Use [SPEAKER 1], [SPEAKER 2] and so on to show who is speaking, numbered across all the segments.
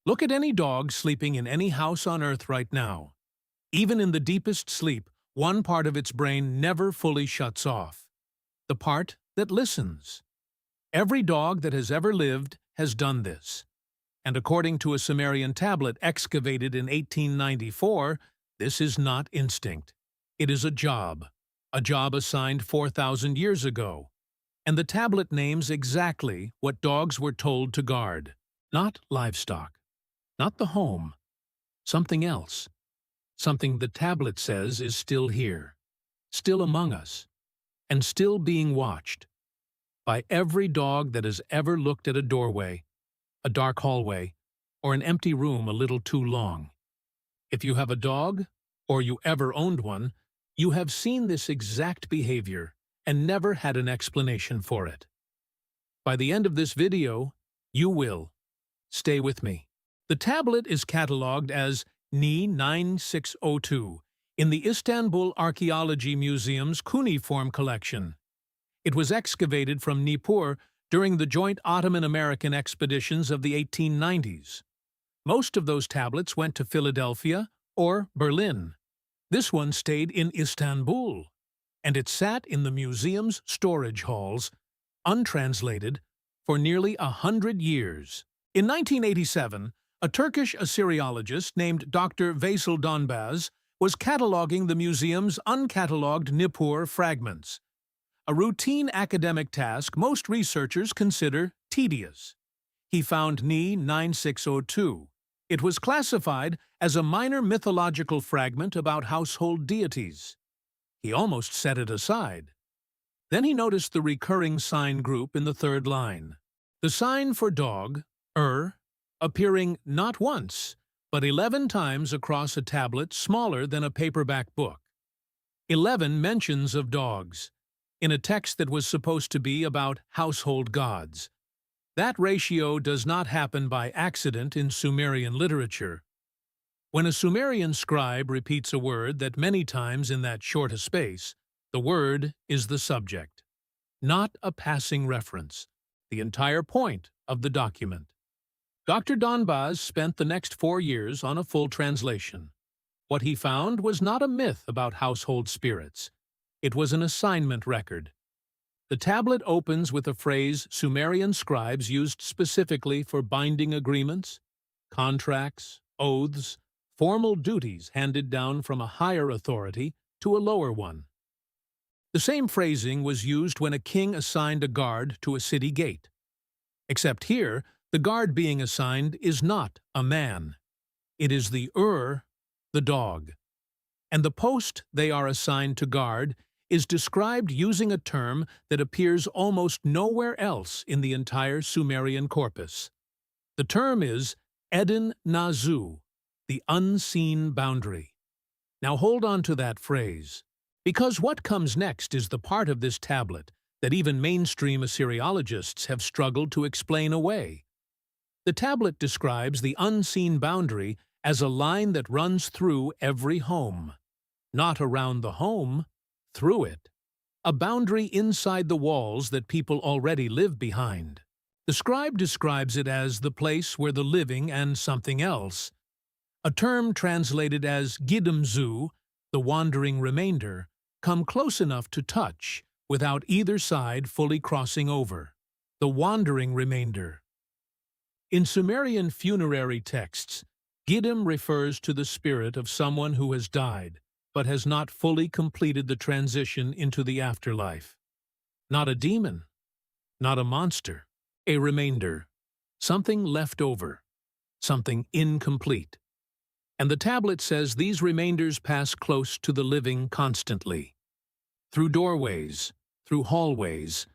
[SPEAKER 1] Look at any dog sleeping in any house on Earth right now. Even in the deepest sleep, one part of its brain never fully shuts off. The part that listens. Every dog that has ever lived has done this. And according to a Sumerian tablet excavated in 1894, this is not instinct. It is a job assigned 4,000 years ago. And the tablet names exactly what dogs were told to guard. Not livestock, not the home, something else. Something the tablet says is still here, still among us, and still being watched by every dog that has ever looked at a doorway, a dark hallway, or an empty room a little too long. If you have a dog, or you ever owned one, you have seen this exact behavior and never had an explanation for it. By the end of this video, you will. Stay with me. The tablet is catalogued as Ni 9602 in the Istanbul Archaeology Museum's cuneiform collection. It was excavated from Nippur during the joint Ottoman-American expeditions of the 1890s. Most of those tablets went to Philadelphia or Berlin. This one stayed in Istanbul, and it sat in the museum's storage halls, untranslated, for nearly 100 years. In 1987, a Turkish Assyriologist named Dr. Veysel Donbaz was cataloging the museum's uncatalogued Nippur fragments, a routine academic task most researchers consider tedious. He found Ni 9602. It was classified as a minor mythological fragment about household deities. He almost set it aside. Then he noticed the recurring sign group in the third line. The sign for dog, appearing not once, but 11 times across a tablet smaller than a paperback book. 11 mentions of dogs, in a text that was supposed to be about household gods. That ratio does not happen by accident in Sumerian literature. When a Sumerian scribe repeats a word that many times in that short a space, the word is the subject, not a passing reference, the entire point of the document. Dr. Donbaz spent the next 4 years on a full translation. What he found was not a myth about household spirits. It was an assignment record. The tablet opens with a phrase Sumerian scribes used specifically for binding agreements, contracts, oaths, formal duties handed down from a higher authority to a lower one. The same phrasing was used when a king assigned a guard to a city gate. Except here, the guard being assigned is not a man. It is the the dog. And the post they are assigned to guard is described using a term that appears almost nowhere else in the entire Sumerian corpus. The term is Eden Nazu, the unseen boundary. Now hold on to that phrase, because what comes next is the part of this tablet that even mainstream Assyriologists have struggled to explain away. The tablet describes the unseen boundary as a line that runs through every home. Not around the home, through it. A boundary inside the walls that people already live behind. The scribe describes it as the place where the living and something else, a term translated as gidimzu, the wandering remainder, come close enough to touch without either side fully crossing over. The wandering remainder. In Sumerian funerary texts, Giddim refers to the spirit of someone who has died, but has not fully completed the transition into the afterlife. Not a demon, not a monster, a remainder, something left over, something incomplete. And the tablet says these remainders pass close to the living constantly. Through doorways, through hallways,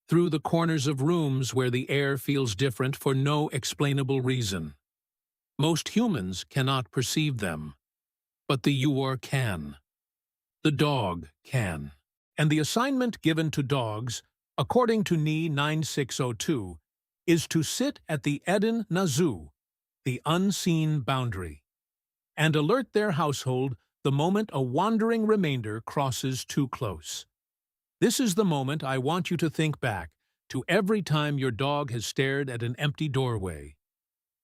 [SPEAKER 1] through the corners of rooms where the air feels different for no explainable reason. Most humans cannot perceive them, but the Yuor can. The dog can. And the assignment given to dogs, according to Ni 9602, is to sit at the Eden Nazu, the unseen boundary, and alert their household the moment a wandering remainder crosses too close. This is the moment I want you to think back to every time your dog has stared at an empty doorway.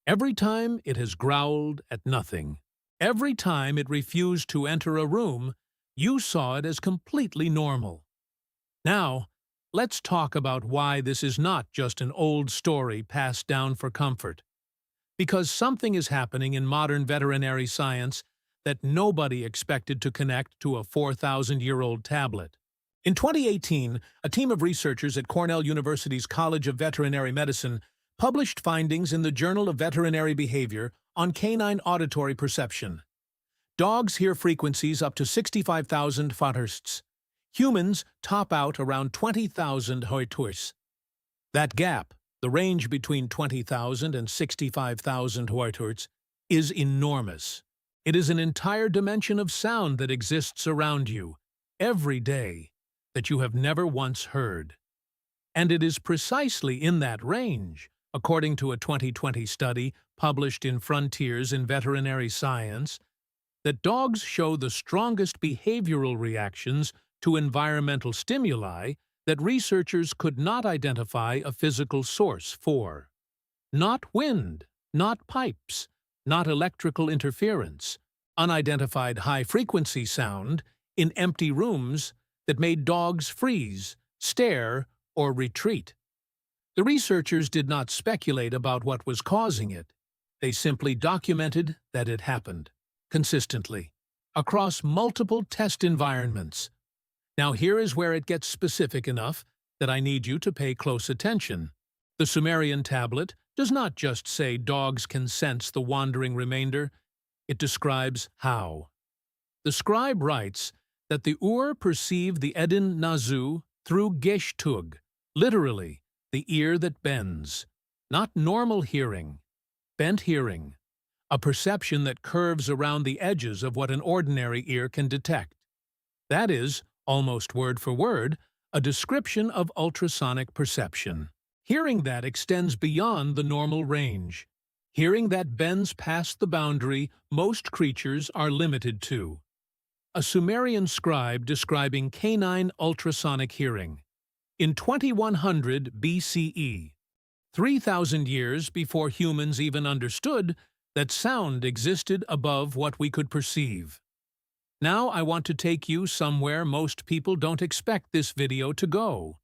[SPEAKER 1] Every time it has growled at nothing. Every time it refused to enter a room, you saw it as completely normal. Now, let's talk about why this is not just an old story passed down for comfort. Because something is happening in modern veterinary science that nobody expected to connect to a 4,000-year-old tablet. In 2018, a team of researchers at Cornell University's College of Veterinary Medicine published findings in the Journal of Veterinary Behavior on canine auditory perception. Dogs hear frequencies up to 65,000 Hz. Humans top out around 20,000 Hz. That gap, the range between 20,000 and 65,000 Hz, is enormous. It is an entire dimension of sound that exists around you, every day, that you have never once heard. And it is precisely in that range, according to a 2020 study published in Frontiers in Veterinary Science, that dogs show the strongest behavioral reactions to environmental stimuli that researchers could not identify a physical source for. Not wind, not pipes, not electrical interference, unidentified high-frequency sound in empty rooms that made dogs freeze, stare, or retreat. The researchers did not speculate about what was causing it. They simply documented that it happened, consistently, across multiple test environments. Now here is where it gets specific enough that I need you to pay close attention. The Sumerian tablet does not just say dogs can sense the wandering remainder, it describes how. The scribe writes that the perceived the Edin Nazu through Geshtug, literally, the ear that bends, not normal hearing, bent hearing, a perception that curves around the edges of what an ordinary ear can detect. That is, almost word for word, a description of ultrasonic perception. Hearing that extends beyond the normal range. Hearing that bends past the boundary most creatures are limited to. A Sumerian scribe describing canine ultrasonic hearing. In 2100 BCE, 3,000 years before humans even understood that sound existed above what we could perceive. Now I want to take you somewhere most people don't expect this video to go,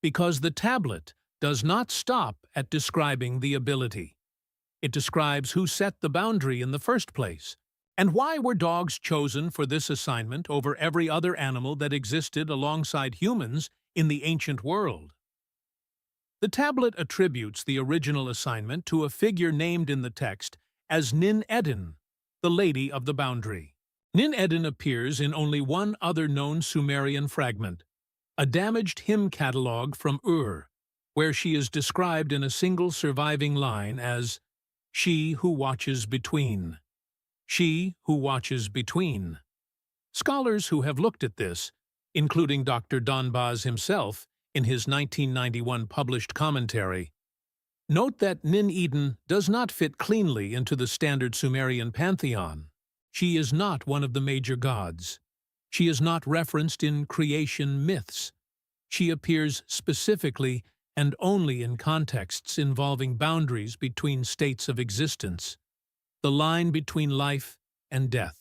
[SPEAKER 1] because the tablet does not stop at describing the ability. It describes who set the boundary in the first place, and why were dogs chosen for this assignment over every other animal that existed alongside humans in the ancient world. The tablet attributes the original assignment to a figure named in the text as Nin Edin, the Lady of the Boundary. Nin Edin appears in only one other known Sumerian fragment, a damaged hymn catalogue from where she is described in a single surviving line as "She who watches between." She who watches between. Scholars who have looked at this, including Dr. Donbaz himself in his 1991 published commentary, note that Nin Edin does not fit cleanly into the standard Sumerian pantheon. She is not one of the major gods. She is not referenced in creation myths. She appears specifically and only in contexts involving boundaries between states of existence. The line between life and death.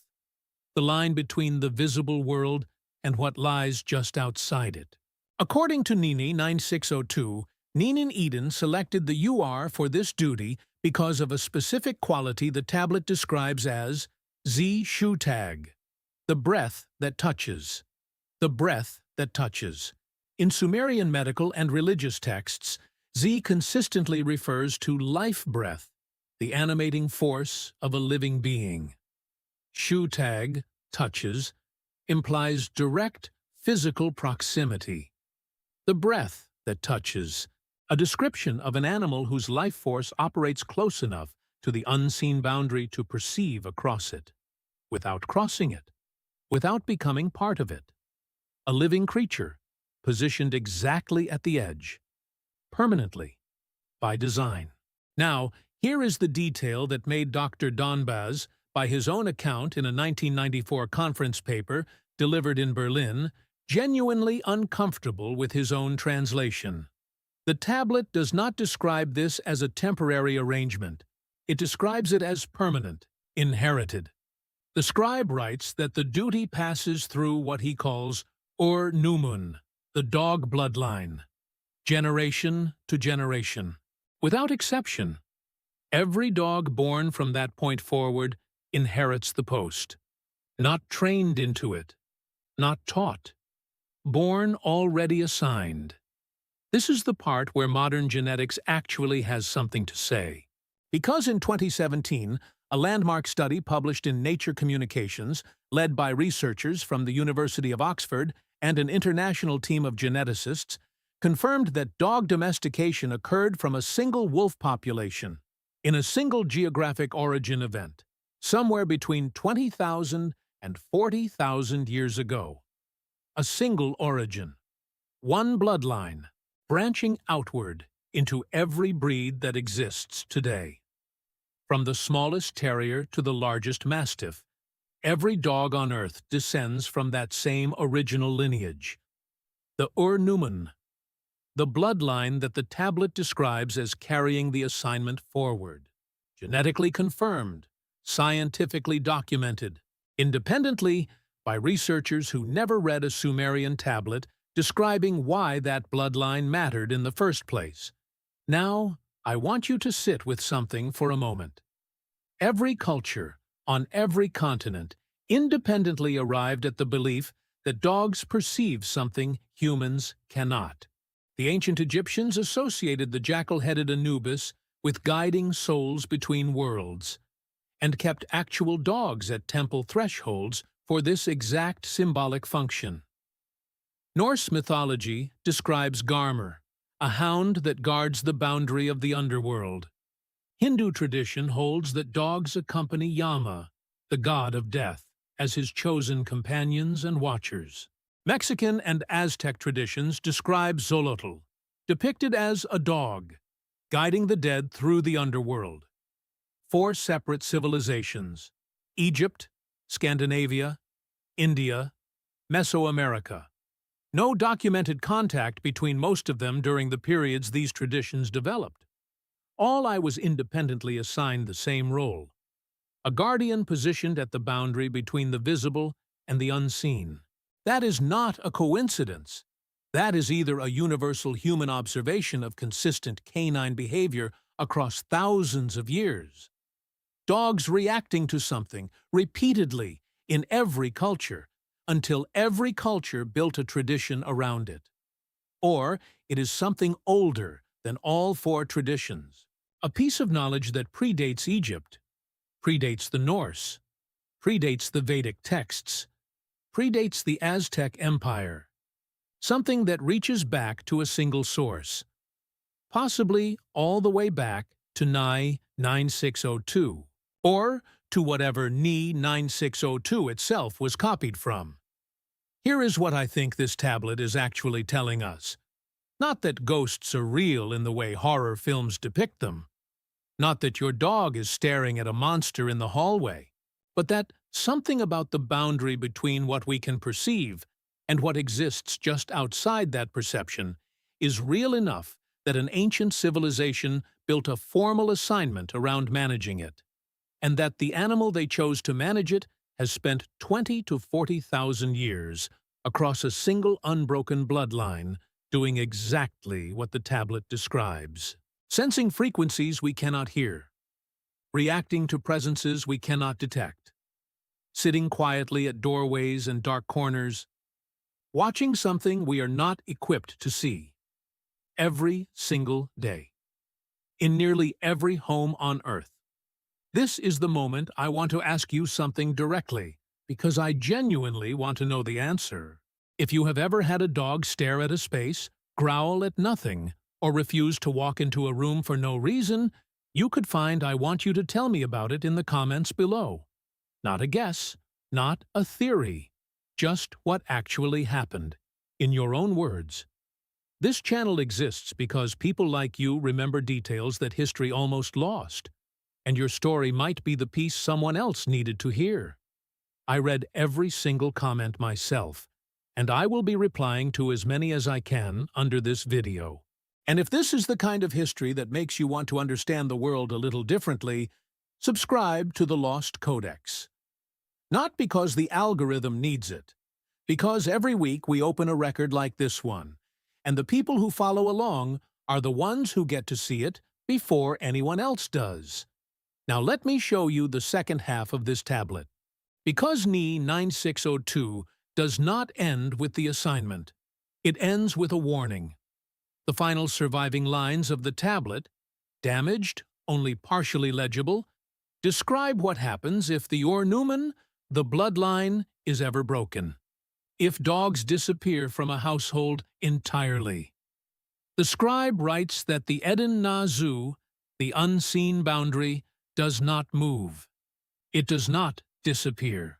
[SPEAKER 1] The line between the visible world and what lies just outside it. According to Nini 9602, Nin Edin selected the for this duty because of a specific quality the tablet describes as Z-Shutag, the breath that touches. The breath that touches. In Sumerian medical and religious texts, Z consistently refers to life breath, the animating force of a living being. Shutag, touches, implies direct physical proximity. The breath that touches, a description of an animal whose life force operates close enough to the unseen boundary to perceive across it, without crossing it, without becoming part of it. A living creature, positioned exactly at the edge, permanently, by design. Now, here is the detail that made Dr. Donbaz, by his own account in a 1994 conference paper delivered in Berlin, genuinely uncomfortable with his own translation. The tablet does not describe this as a temporary arrangement. It describes it as permanent, inherited. The scribe writes that the duty passes through what he calls Ur-Numun, the dog bloodline, generation to generation. Without exception, every dog born from that point forward inherits the post. Not trained into it, not taught, born already assigned. This is the part where modern genetics actually has something to say. Because in 2017, a landmark study published in Nature Communications, led by researchers from the University of Oxford and an international team of geneticists, confirmed that dog domestication occurred from a single wolf population in a single geographic origin event, somewhere between 20,000 and 40,000 years ago. A single origin, one bloodline, branching outward into every breed that exists today. From the smallest terrier to the largest mastiff, every dog on Earth descends from that same original lineage. The Ur-Numun, the bloodline that the tablet describes as carrying the assignment forward. Genetically confirmed, scientifically documented, independently by researchers who never read a Sumerian tablet describing why that bloodline mattered in the first place. Now, I want you to sit with something for a moment. Every culture, on every continent, independently arrived at the belief that dogs perceive something humans cannot. The ancient Egyptians associated the jackal-headed Anubis with guiding souls between worlds, and kept actual dogs at temple thresholds for this exact symbolic function. Norse mythology describes Garmr, a hound that guards the boundary of the underworld. Hindu tradition holds that dogs accompany Yama, the god of death, as his chosen companions and watchers. Mexican and Aztec traditions describe Xolotl, depicted as a dog, guiding the dead through the underworld. 4 separate civilizations: Egypt, Scandinavia, India, Mesoamerica. No documented contact between most of them during the periods these traditions developed. All I was independently assigned the same role: a guardian positioned at the boundary between the visible and the unseen. That is not a coincidence. That is either a universal human observation of consistent canine behavior across thousands of years, dogs reacting to something repeatedly in every culture until every culture built a tradition around it, or it is something older than all 4 traditions, a piece of knowledge that predates Egypt, predates the Norse, predates the Vedic texts, predates the Aztec Empire, something that reaches back to a single source, possibly all the way back to Ni 9602, or to whatever Ni 9602 itself was copied from. Here is what I think this tablet is actually telling us. Not that ghosts are real in the way horror films depict them, not that your dog is staring at a monster in the hallway, but that something about the boundary between what we can perceive and what exists just outside that perception is real enough that an ancient civilization built a formal assignment around managing it, and that the animal they chose to manage it has spent 20 to 40,000 years across a single unbroken bloodline doing exactly what the tablet describes. Sensing frequencies we cannot hear, reacting to presences we cannot detect, sitting quietly at doorways and dark corners, watching something we are not equipped to see, every single day, in nearly every home on Earth. This is the moment I want to ask you something directly, because I genuinely want to know the answer. If you have ever had a dog stare at a space, growl at nothing, or refuse to walk into a room for no reason, you could find I want you to tell me about it in the comments below. Not a guess, not a theory, just what actually happened, in your own words. This channel exists because people like you remember details that history almost lost, and your story might be the piece someone else needed to hear. I read every single comment myself, and I will be replying to as many as I can under this video. And if this is the kind of history that makes you want to understand the world a little differently, subscribe to the Lost Codex. Not because the algorithm needs it, because every week we open a record like this one, and the people who follow along are the ones who get to see it before anyone else does. Now let me show you the second half of this tablet. Because NE 9602 does not end with the assignment, it ends with a warning. The final surviving lines of the tablet, damaged, only partially legible, describe what happens if the Ur-Numen, the bloodline, is ever broken. If dogs disappear from a household entirely. The scribe writes that the Eden Nazu, the unseen boundary, does not move. It does not disappear.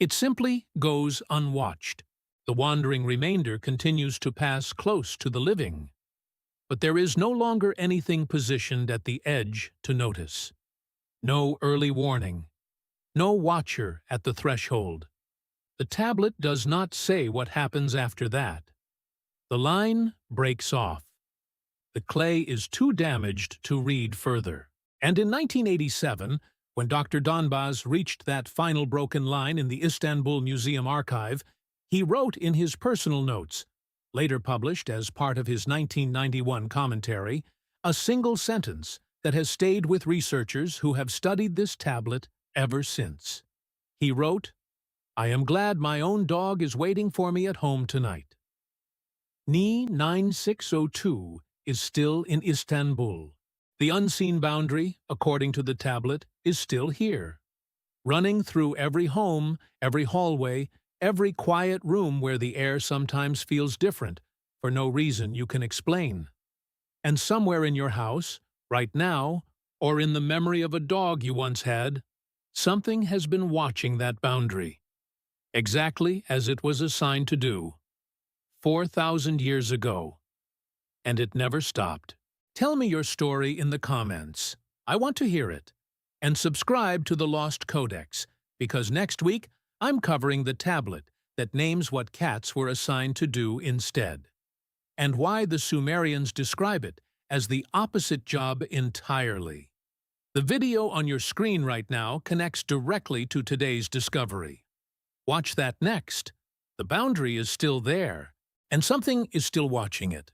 [SPEAKER 1] It simply goes unwatched. The wandering remainder continues to pass close to the living. But there is no longer anything positioned at the edge to notice. No early warning. No watcher at the threshold. The tablet does not say what happens after that. The line breaks off. The clay is too damaged to read further. And in 1987, when Dr. Donbaz reached that final broken line in the Istanbul Museum archive, he wrote in his personal notes, later published as part of his 1991 commentary, a single sentence that has stayed with researchers who have studied this tablet ever since. He wrote, "I am glad my own dog is waiting for me at home tonight." NE 9602 is still in Istanbul. The unseen boundary, according to the tablet, is still here, running through every home, every hallway, every quiet room where the air sometimes feels different, for no reason you can explain. And somewhere in your house, right now, or in the memory of a dog you once had, something has been watching that boundary, exactly as it was assigned to do, 4,000 years ago. And it never stopped. Tell me your story in the comments. I want to hear it. And subscribe to the Lost Codex, because next week I'm covering the tablet that names what cats were assigned to do instead, and why the Sumerians describe it as the opposite job entirely. The video on your screen right now connects directly to today's discovery. Watch that next. The boundary is still there, and something is still watching it.